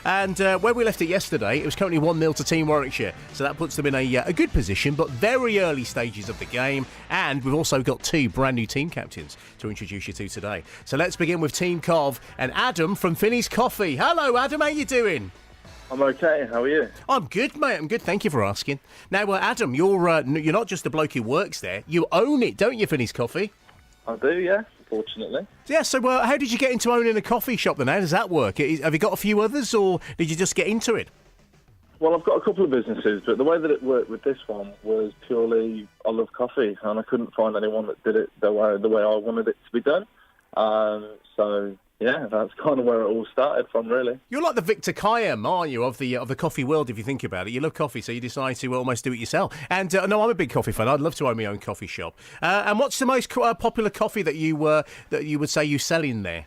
And where we left it yesterday, it was currently 1-0 to Team Warwickshire. So that puts them in a good position, but very early stages of the game. And we've also got two brand new team captains to introduce you to today. So let's begin with Team Cov and Adam from Finney's Coffee. Hello, Adam. How you doing? I'm okay. How are you? I'm good, mate. I'm good. Thank you for asking. Now, Adam, you're not just a bloke who works there. You own it, don't you, Finney's Coffee? I do, yeah, fortunately. Yeah, so how did you get into owning a coffee shop then? How does that work? Have you got a few others, or did you just get into it? Well, I've got a couple of businesses, but the way that it worked with this one was purely I love coffee, and I couldn't find anyone that did it the way I wanted it to be done. So, yeah, that's kind of where it all started from, really. You're like the Victor Kayem, aren't you, of the coffee world, if you think about it. You love coffee, so you decide to almost do it yourself. And, no, I'm a big coffee fan. I'd love to own my own coffee shop. And what's the most popular coffee that you would say you sell in there?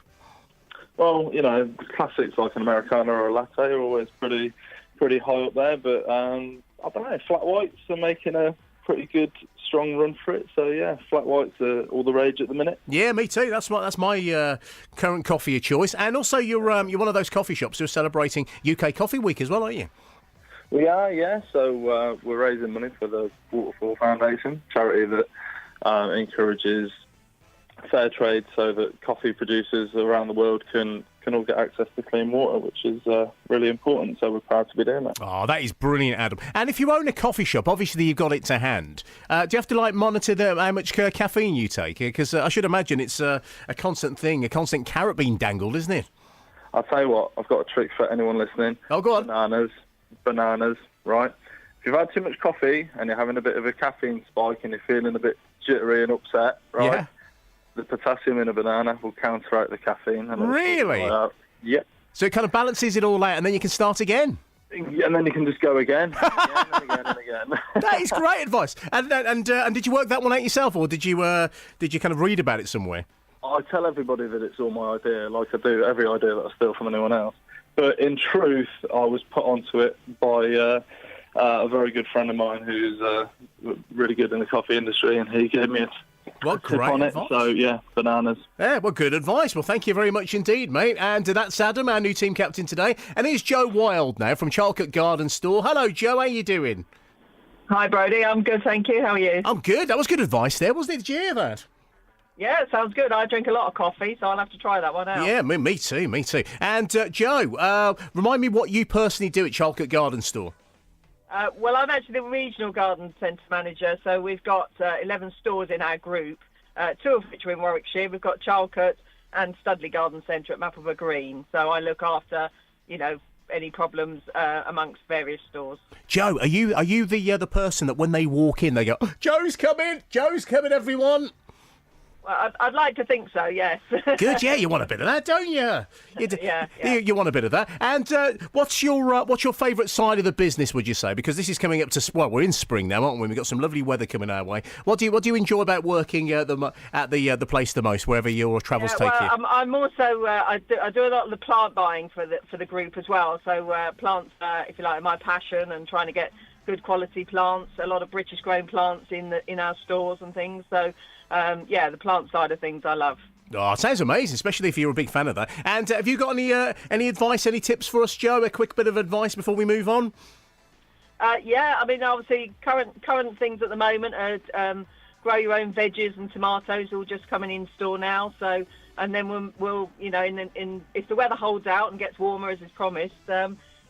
Well, you know, classics like an Americano or a latte are always pretty high up there, but, I don't know, flat whites are making a pretty good strong run for it, so yeah, flat whites are all the rage at the minute. Yeah, me too. That's my current coffee of choice. And also, you're one of those coffee shops who are celebrating UK Coffee Week as well, aren't you? We are, yeah. So we're raising money for the Waterfall Foundation, charity that encourages fair trade, so that coffee producers around the world can all get access to clean water, which is really important, so we're proud to be doing that. Oh, that is brilliant, Adam. And if you own a coffee shop, obviously you've got it to hand. Do you have to monitor how much caffeine you take? Because I should imagine it's a constant thing, a constant carrot being dangled, isn't it? I'll tell you what, I've got a trick for anyone listening. Oh, go on. Bananas, right? If you've had too much coffee and you're having a bit of a caffeine spike and you're feeling a bit jittery and upset, right? Yeah. The potassium in a banana will counteract the caffeine. And really? Yep. So it kind of balances it all out, and then you can start again. And then you can just go again, and again. That is great advice. And did you work that one out yourself, or did you kind of read about it somewhere? I tell everybody that it's all my idea, like I do every idea that I steal from anyone else. But in truth, I was put onto it by a very good friend of mine who's really good in the coffee industry, and he gave me a tip on it. So, yeah, bananas. Yeah, well, good advice. Well, thank you very much indeed, mate. And that's Adam, our new team captain today. And here's Joe Wyles now from Charlcote Garden Store. Hello, Joe. How you doing? Hi, Brodie. I'm good, thank you. How are you? I'm good. That was good advice there, wasn't it? Did you hear that? Yeah, it sounds good. I drink a lot of coffee, so I'll have to try that one out. Yeah, me too. And, Joe, remind me what you personally do at Charlcote Garden Store. Well, I'm actually the regional garden centre manager, so we've got 11 stores in our group, 2 of which are in Warwickshire. We've got Charlcote and Studley Garden Centre at Mappleborough Green, so I look after, any problems amongst various stores. Joe, are you the person that when they walk in, they go, Joe's coming, everyone? Well, I'd like to think so, yes. Good, yeah, you want a bit of that, don't you? Yeah. You want a bit of that. And what's your favourite side of the business, would you say? Because this is coming up to, we're in spring now, aren't we? We've got some lovely weather coming our way. What do you enjoy about working at the place the most, wherever your travels take you? I'm also I do a lot of the plant buying for the group as well. So plants, if you like, are my passion, and trying to get good quality plants. A lot of British grown plants in our stores and things. So. The plant side of things I love. Oh, it sounds amazing, especially if you're a big fan of that. And have you got any advice, any tips for us, Joe? A quick bit of advice before we move on? Obviously current things at the moment are grow your own veggies and tomatoes, all just coming in store now. So, and then we'll if the weather holds out and gets warmer as is promised,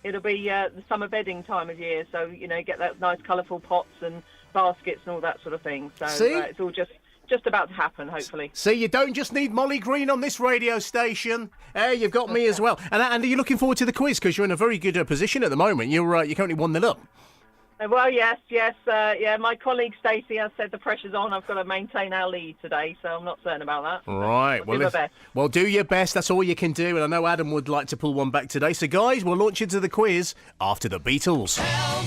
it'll be the summer bedding time of year. So, get that nice colourful pots and baskets and all that sort of thing. So it's all just about to happen, hopefully. See, you don't just need Molly Green on this radio station. Hey, you've got me as well. And are you looking forward to the quiz? Because you're in a very good position at the moment. You're currently 1-0 up. Well, yes. My colleague Stacey has said the pressure's on. I've got to maintain our lead today, so I'm not certain about that. Right. Do my best. Well, do your best. That's all you can do. And I know Adam would like to pull one back today. So, guys, we'll launch into the quiz after the Beatles. Help!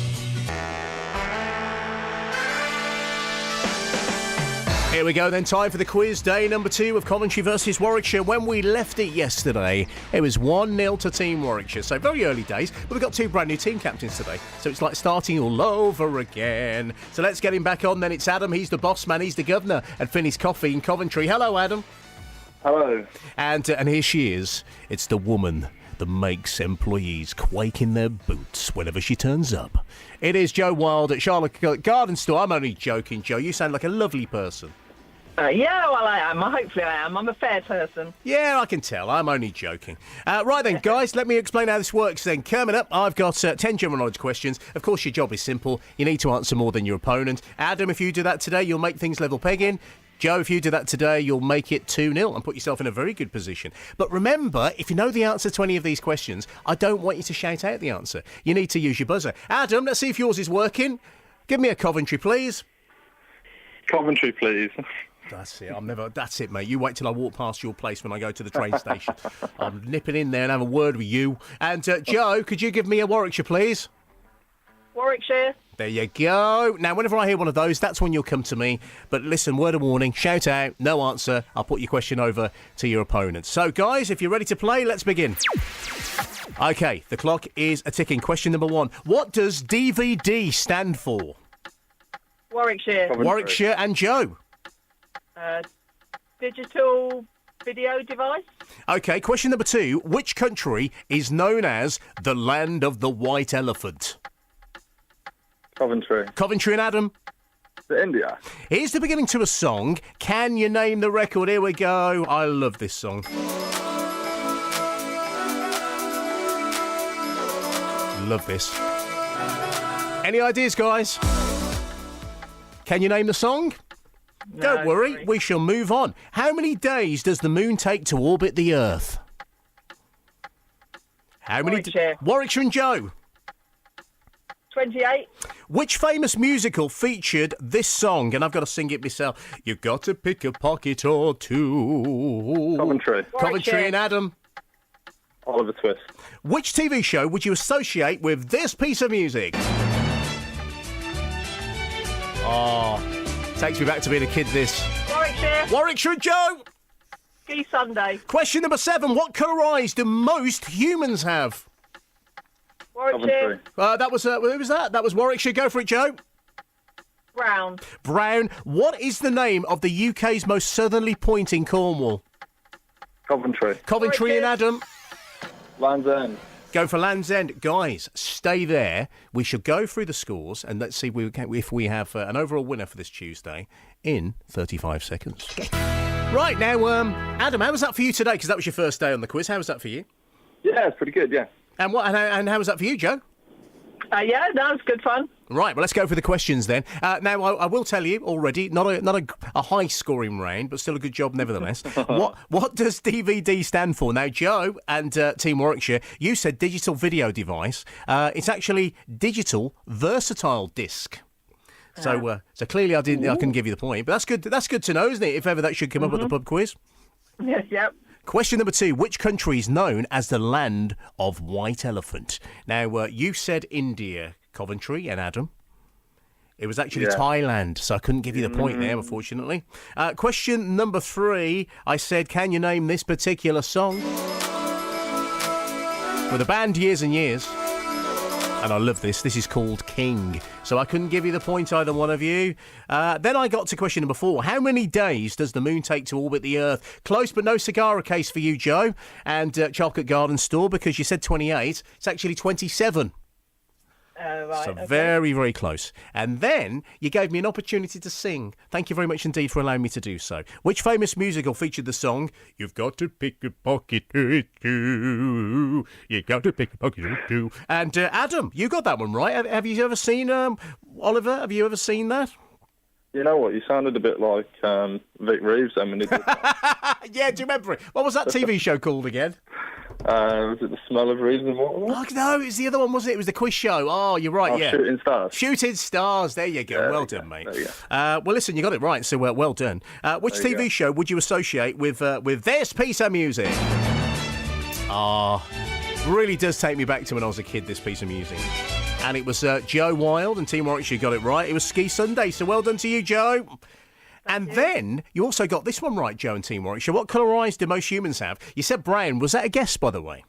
Here we go then, time for the quiz, day number 2 of Coventry versus Warwickshire. When we left it yesterday, it was 1-0 to Team Warwickshire, so very early days, but we've got 2 brand new team captains today, so it's like starting all over again. So let's get him back on then. It's Adam, he's the boss man, he's the governor at Finney's Coffee in Coventry. Hello, Adam. Hello. And here she is, it's the woman that makes employees quake in their boots whenever she turns up. It is Joe Wyles at Charlotte Garden Store. I'm only joking, Joe. You sound like a lovely person. Yeah, well, I am. Hopefully I am. I'm a fair person. Yeah, I can tell. I'm only joking. Right then, guys, let me explain how this works then. Coming up, I've got 10 general knowledge questions. Of course, your job is simple. You need to answer more than your opponent. Adam, if you do that today, you'll make things level pegging. Joe, if you do that today, you'll make it 2-0 and put yourself in a very good position. But remember, if you know the answer to any of these questions, I don't want you to shout out the answer. You need to use your buzzer. Adam, let's see if yours is working. Give me a Coventry, please. Coventry, please. That's it. That's it, mate. You wait till I walk past your place when I go to the train station. I'm nipping in there and have a word with you. And Joe, could you give me a Warwickshire, please? Warwickshire. There you go. Now, whenever I hear one of those, that's when you'll come to me. But listen, word of warning, shout out, no answer. I'll put your question over to your opponent. So, guys, if you're ready to play, let's begin. OK, the clock is a ticking. Question number 1. What does DVD stand for? Warwickshire. Coventry. Warwickshire and Joe. Digital video device. OK, question number 2. Which country is known as the land of the white elephant? Coventry. Coventry and Adam. India. Here's the beginning to a song. Can you name the record? Here we go. I love this song. Love this. Any ideas, guys? Can you name the song? No, Don't worry, sorry. we shall move on. How many days does the moon take to orbit the Earth? How many? Warwickshire. Warwickshire and Joe. 28. Which famous musical featured this song? And I've got to sing it myself. You've got to pick a pocket or two. Coventry. Coventry and Adam. Oliver Twist. Which TV show would you associate with this piece of music? Oh, takes me back to being a kid, this. Warwickshire. Warwickshire and Joe. Ski Sunday. Question number 7. What colour eyes do most humans have? Warwickshire. Coventry. That was who was that? That was Warwickshire. Go for it, Joe. Brown. Brown. What is the name of the UK's most southerly point in Cornwall? Coventry. Coventry and Adam. Land's End. Go for Land's End. Guys, stay there. We shall go through the scores and let's see if we have an overall winner for this Tuesday in 35 seconds. Right, now, Adam, how was that for you today? Because that was your first day on the quiz. How was that for you? Yeah, it's pretty good, yeah. And how was that for you, Joe? Yeah, that was good fun. Right, well, let's go for the questions then. Now, I will tell you already, not a high-scoring round, but still a good job nevertheless. What does DVD stand for? Now, Joe and Team Warwickshire, you said digital video device. It's actually digital versatile disc. So clearly I couldn't give you the point, but that's good. That's good to know, isn't it? If ever that should come up at the pub quiz. Yes, yep. Question number 2. Which country is known as the land of white elephant? Now, you said India, Coventry and Adam. It was actually Thailand, so I couldn't give you the point there, unfortunately. Question number 3. I said, can you name this particular song? With a band years and years. And I love this. This is called King. So I couldn't give you the point, either one of you. Then I got to question number 4. How many days does the moon take to orbit the Earth? Close, but no cigar case for you, Joe. And Chocolate Garden Store, because you said 28. It's actually 27. Right, So okay. very, very close. And then you gave me an opportunity to sing. Thank you very much indeed for allowing me to do so. Which famous musical featured the song, You've got to pick a pocket or two. You've got to pick a pocket or two. And Adam, you got that one right. Have you ever seen, Oliver, have you ever seen that? You know what? You sounded a bit like Vic Reeves then when you did that. Yeah, do you remember it? What was that TV show called again? Was it The Smell of Reeves and Water? Oh, no, it was the other one, wasn't it? It was the quiz show. Oh, you're right, yeah. Shooting Stars. Shooting Stars. There you go. There Well you done, go. mate. There you Well, listen, you got it right, so well done. Which There you TV go. show would you associate with this piece of music? Really does take me back to when I was a kid, this piece of music. And it was Joe Wyles and Team Warwickshire got it right. It was Ski Sunday, so well done to you, Joe. And then you also got this one right, Joe and Team Warwickshire. What colour eyes do most humans have? You said brown. Was that a guess, by the way?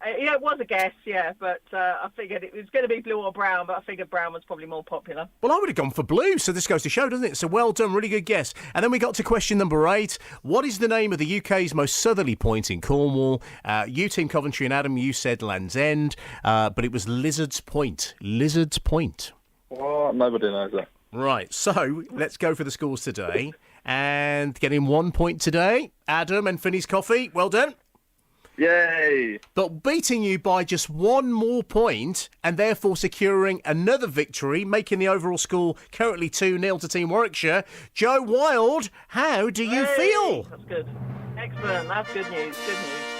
Yeah, it was a guess, yeah, but I figured it was going to be blue or brown, but I figured brown was probably more popular. Well, I would have gone for blue, so this goes to show, doesn't it? So well done, really good guess. And then we got to question number 8. What is the name of the UK's most southerly point in Cornwall? You, Team Coventry, and Adam, you said Land's End, but it was Lizard's Point. Lizard's Point. Well, nobody knows that. Right, so let's go for the scores today. And getting 1 point today, Adam and Finney's Coffee, well done. Yay! But beating you by just 1 more point and therefore securing another victory, making the overall score currently 2-0 to Team Warwickshire. Joe Wild, how do you feel? That's good. Excellent. That's good news. Good news.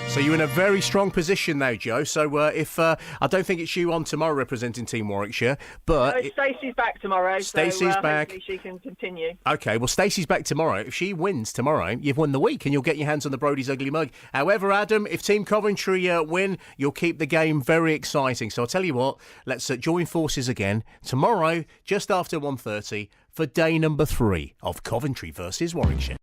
So you're in a very strong position now, Joe. So if I don't think it's you on tomorrow representing Team Warwickshire, but Stacey's back tomorrow. Stacey's back. Hopefully she can continue. Okay, well, Stacey's back tomorrow. If she wins tomorrow, you've won the week and you'll get your hands on the Brody's Ugly Mug. However, Adam, if Team Coventry win, you'll keep the game very exciting. So I'll tell you what, let's join forces again tomorrow, just after 1:30, for day number 3 of Coventry versus Warwickshire.